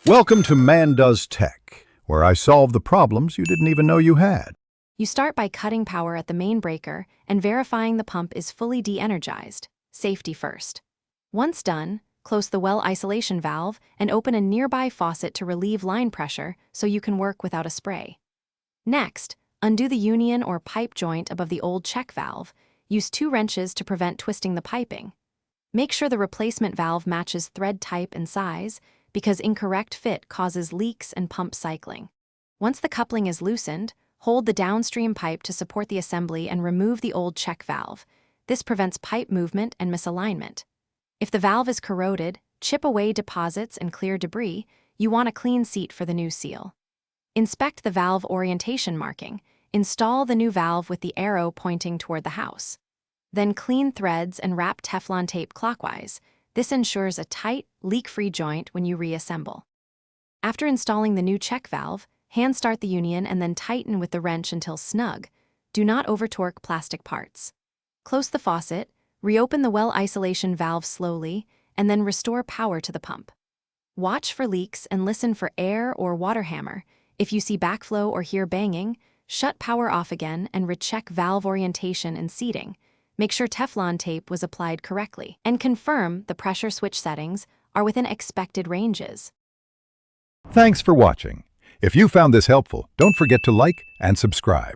Welcome to Man Does Tech, where I solve the problems you didn't even know you had. You start by cutting power at the main breaker and verifying the pump is fully de-energized. Safety first. Once done, close the well isolation valve and open a nearby faucet to relieve line pressure so you can work without a spray. Next, undo the union or pipe joint above the old check valve. Use 2 wrenches to prevent twisting the piping. Make sure the replacement valve matches thread type and size, because incorrect fit causes leaks and pump cycling. Once the coupling is loosened, hold the downstream pipe to support the assembly and remove the old check valve. This prevents pipe movement and misalignment. If the valve is corroded, chip away deposits and clear debris. You want a clean seat for the new seal. Inspect the valve orientation marking. Install the new valve with the arrow pointing toward the house. Then clean threads and wrap Teflon tape clockwise. This ensures a tight, leak-free joint when you reassemble. After installing the new check valve, hand start the union and then tighten with the wrench until snug. Do not over-torque plastic parts. Close the faucet, reopen the well isolation valve slowly, and then restore power to the pump. Watch for leaks and listen for air or water hammer. If you see backflow or hear banging, shut power off again and recheck valve orientation and seating. Make sure Teflon tape was applied correctly, and confirm the pressure switch settings are within expected ranges. Thanks for watching. If you found this helpful, don't forget to like and subscribe.